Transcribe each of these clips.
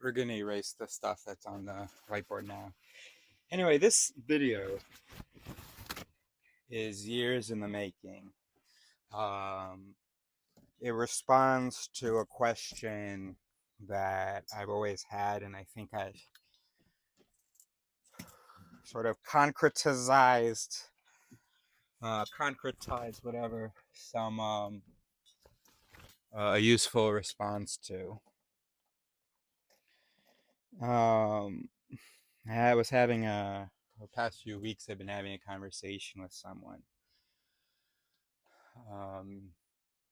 We're gonna erase the stuff that's on the whiteboard now. Anyway, this video is years in the making. It responds to a question that I've always had, and I think I've sort of concretized whatever, some a useful response to. I was having the past few weeks I've been having a conversation with someone.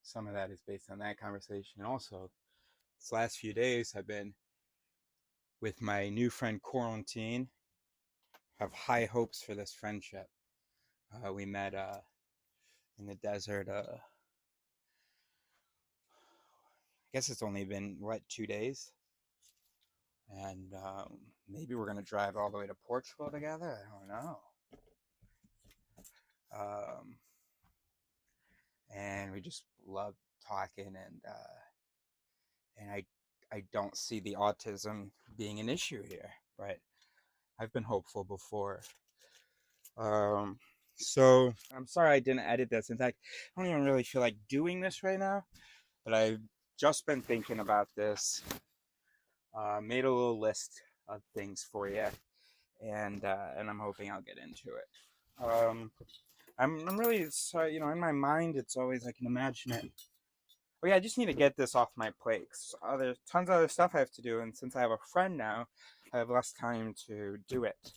Some of that is based on that conversation. And also, this last few days I've been with my new friend Quarantine. Have high hopes for this friendship. We met in the desert. I guess it's only been, 2 days? And maybe we're going to drive all the way to Portugal together. I don't know. And we just love talking, and I don't see the autism being an issue here, but I've been hopeful before. So I'm sorry I didn't edit this. In fact, I don't even really feel like doing this right now, but I've just been thinking about this. Made a little list of things for you, and I'm hoping I'll get into it. I'm really sorry, in my mind it's always, I can imagine it. Oh yeah, I just need to get this off my plate. There's tons of other stuff I have to do, and since I have a friend now, I have less time to do it.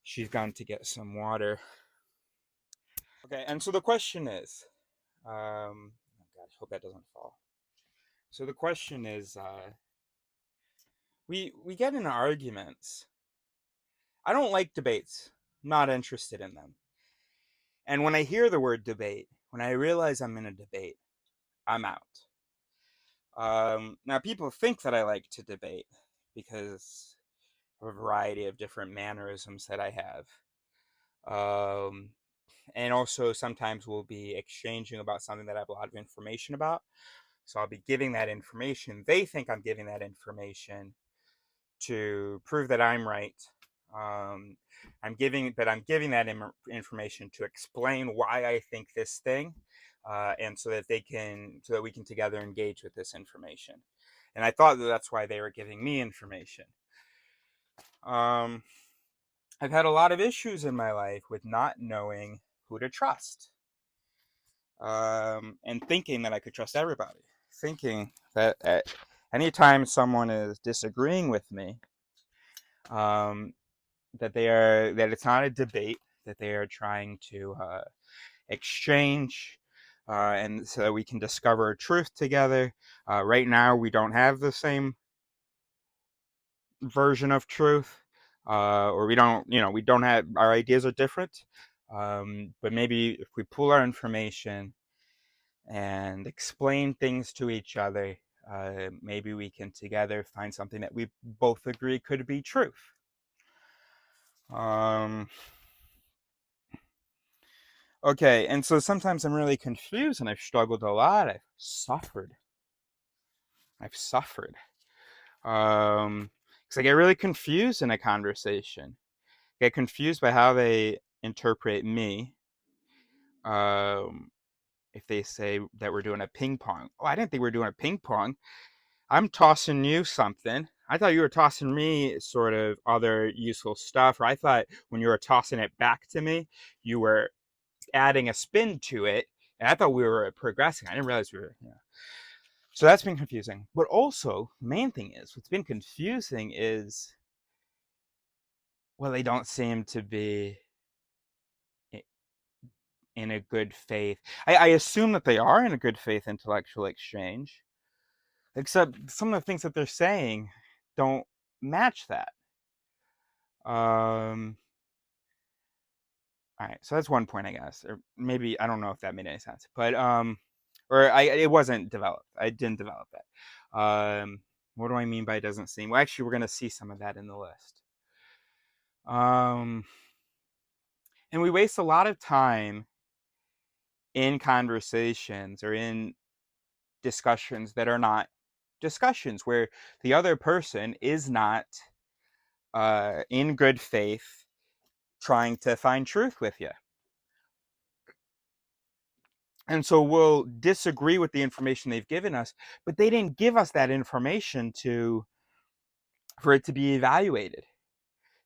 She's gone to get some water. Okay, and so the question is, oh gosh, hope that doesn't fall. So the question is, we get into arguments. I don't like debates. I'm not interested in them. And when I hear the word debate, when I realize I'm in a debate, I'm out. Now, people think that I like to debate because of a variety of different mannerisms that I have. And also, sometimes we'll be exchanging about something that I have a lot of information about. So I'll be giving that information. They think I'm giving that information to prove that I'm right. I'm giving that information to explain why I think this thing, and so that we can together engage with this information. And I thought that's why they were giving me information. I've had a lot of issues in my life with not knowing who to trust, and thinking that I could trust everybody, thinking that anytime someone is disagreeing with me, that it's not a debate, that they are trying to exchange, and so that we can discover truth together. Right now, we don't have the same version of truth, or we don't have, our ideas are different. But maybe if we pool our information and explain things to each other, maybe we can together find something that we both agree could be truth. Okay, and so sometimes I'm really confused, and I've struggled a lot. I've suffered. Because I get really confused in a conversation. I get confused by how they interpret me. If they say that we're doing a ping pong. Oh, I didn't think we were doing a ping pong. I'm tossing you something. I thought you were tossing me sort of other useful stuff. Or I thought when you were tossing it back to me, you were adding a spin to it. And I thought we were progressing. I didn't realize we were, So that's been confusing. But also, the main thing is, what's been confusing is, well, they don't seem to be in a good faith. I assume that they are in a good faith intellectual exchange, except some of the things that they're saying don't match that. All right, so that's one point, I guess, or maybe I don't know if that made any sense, but it wasn't developed. I didn't develop that. What do I mean by it doesn't seem? Well, actually, we're going to see some of that in the list. And we waste a lot of time in conversations or in discussions that are not discussions where the other person is not in good faith trying to find truth with you. And so we'll disagree with the information they've given us, but they didn't give us that information for it to be evaluated.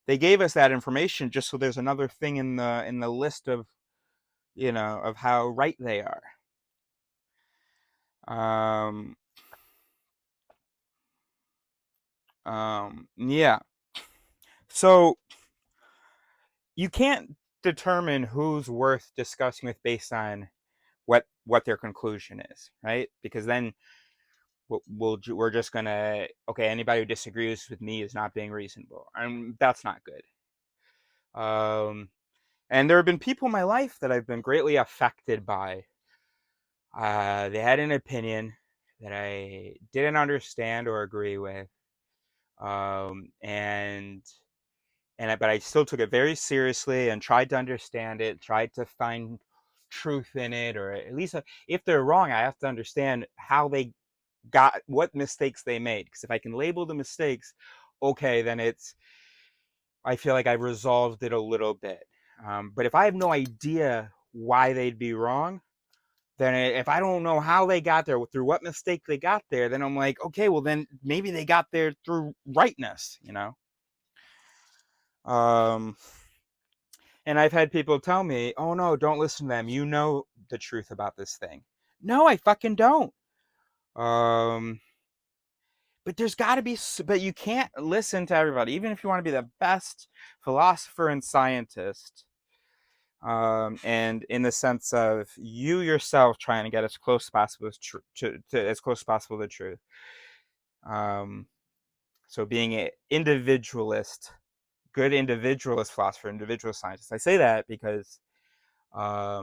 They gave us that information just so there's another thing in the list of, of how right they are. Yeah. So you can't determine who's worth discussing with based on what their conclusion is, right? Because then we're just gonna, okay, anybody who disagrees with me is not being reasonable, and that's not good. And there have been people in my life that I've been greatly affected by. They had an opinion that I didn't understand or agree with, and but I still took it very seriously and tried to understand it, tried to find truth in it, or at least if they're wrong, I have to understand how they got what mistakes they made. Because if I can label the mistakes, okay, then I feel like I've resolved it a little bit. But if I have no idea why they'd be wrong, then if I don't know how they got there, through what mistake they got there, then I'm like, okay, well then maybe they got there through rightness, And I've had people tell me, oh no, don't listen to them. You know the truth about this thing. No, I fucking don't. But there's got to be, but you can't listen to everybody, even if you want to be the best philosopher and scientist. And in the sense of you yourself trying to get as close as possible to as close as possible to truth. So being an individualist, good individualist philosopher, individual scientist. I say that because a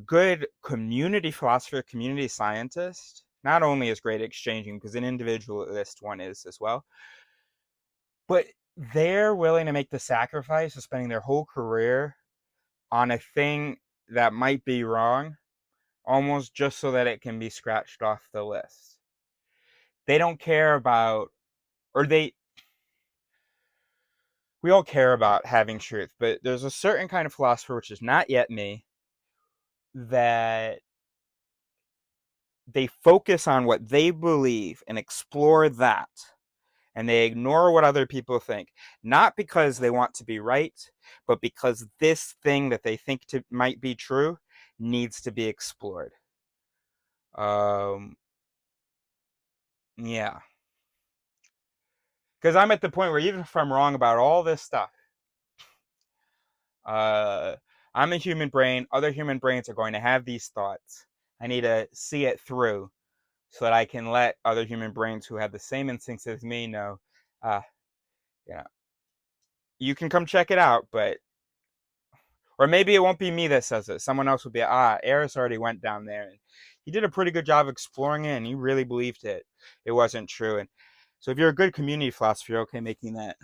good community philosopher, community scientist, not only is great at exchanging, because an individualist one is as well, but they're willing to make the sacrifice of spending their whole career on a thing that might be wrong, almost just so that it can be scratched off the list. They don't care about, or we all care about having truth, but there's a certain kind of philosopher, which is not yet me, that they focus on what they believe and explore that, and they ignore what other people think, not because they want to be right, but because this thing that they think might be true needs to be explored. Yeah, because I'm at the point where even if I'm wrong about all this stuff, I'm a human brain, other human brains are going to have these thoughts. I need to see it through so that I can let other human brains who have the same instincts as me know, yeah, you can come check it out, but, or maybe it won't be me that says it. Someone else will be, Eris already went down there, and he did a pretty good job exploring it, and he really believed it wasn't true. And so if you're a good community philosopher, you're okay making that.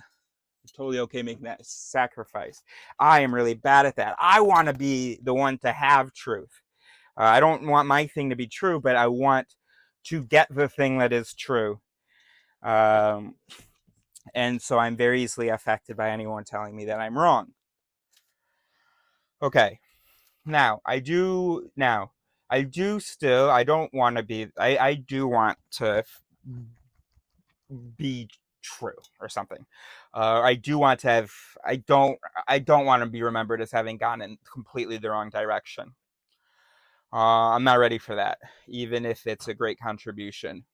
Totally okay making that sacrifice. I am really bad at that. I want to be the one to have truth. I don't want my thing to be true, but I want to get the thing that is true. And so I'm very easily affected by anyone telling me that I'm wrong. Okay. Now, I do still, I don't want to be, I do want to be true or something. I do want to have, I don't want to be remembered as having gone in completely the wrong direction. I'm not ready for that, even if it's a great contribution.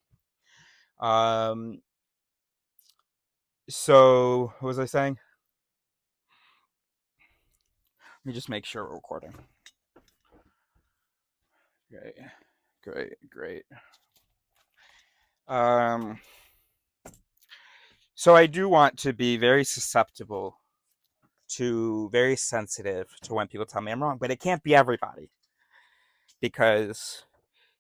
So what was I saying? Let me just make sure we're recording. Great. So I do want to be very susceptible to, very sensitive to when people tell me I'm wrong, but it can't be everybody, because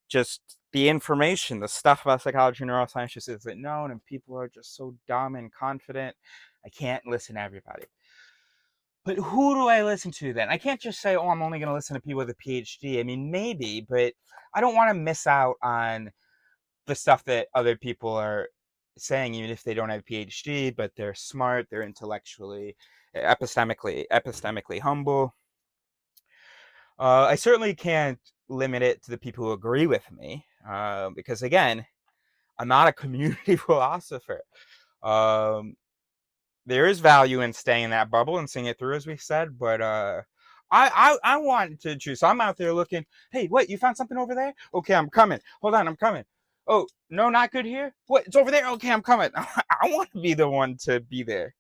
just the information, the stuff about psychology and neuroscience just isn't known, and people are just so dumb and confident. I can't listen to everybody. But who do I listen to then? I can't just say, oh, I'm only going to listen to people with a PhD. I mean, maybe, but I don't want to miss out on the stuff that other people are saying, even if they don't have a PhD, but they're smart, they're intellectually, epistemically humble. I certainly can't limit it to the people who agree with me, because again, I'm not a community philosopher. There is value in staying in that bubble and seeing it through, as we said, but I want to choose. So I'm out there looking. Hey, what? You found something over there? Okay, I'm coming. Hold on, I'm coming. Oh no, not good here. What? It's over there. Okay, I'm coming. I want to be the one to be there.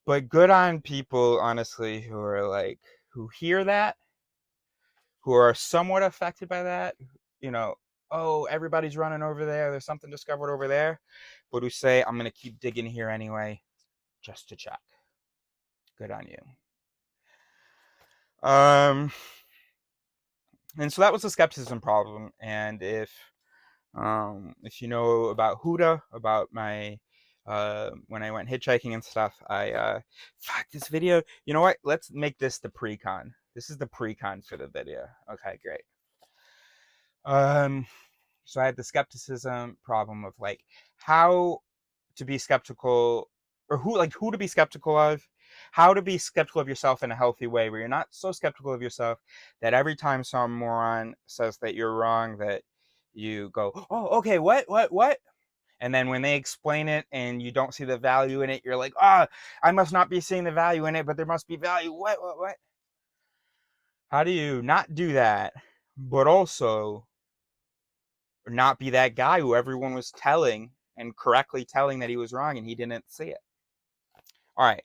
But good on people, honestly, who are like who hear that, who are somewhat affected by that. You know, oh, everybody's running over there. There's something discovered over there, but who say, I'm gonna keep digging here anyway, just to check. Good on you. And so that was the skepticism problem. And if you know about Huda, about my when I went hitchhiking and stuff, fuck this video. You know what? Let's make this the pre-con. This is the pre-con for the video. Okay, great. So I had the skepticism problem of like how to be skeptical, or who to be skeptical of, how to be skeptical of yourself in a healthy way, where you're not so skeptical of yourself that every time some moron says that you're wrong, that you go, oh, okay, what? And then when they explain it and you don't see the value in it, you're like, I must not be seeing the value in it, but there must be value. What? How do you not do that, but also not be that guy who everyone was telling and correctly telling that he was wrong and he didn't see it? All right.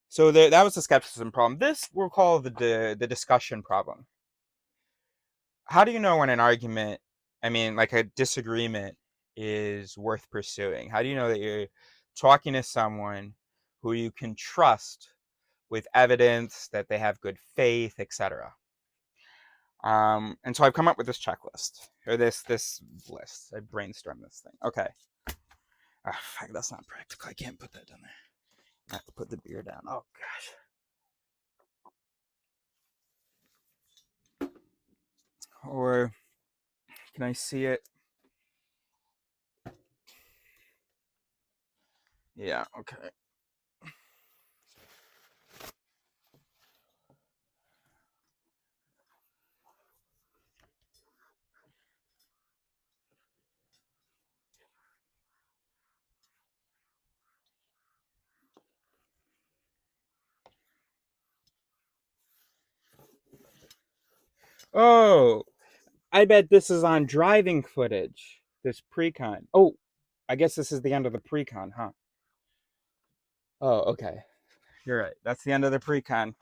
So that was the skepticism problem. This we'll call the discussion problem. How do you know when an argument, like a disagreement, is worth pursuing? How do you know that you're talking to someone who you can trust with evidence, that they have good faith, etc.? And so I've come up with this checklist, or this list. I brainstormed this thing. Okay. Fuck, that's not practical. I can't put that down there. I have to put the beer down. Oh gosh. Or can I see it? Yeah, okay. Oh, I bet this is on driving footage. This pre-con. Oh, I guess this is the end of the pre-con, huh? Oh, okay. You're right. That's the end of the pre-con.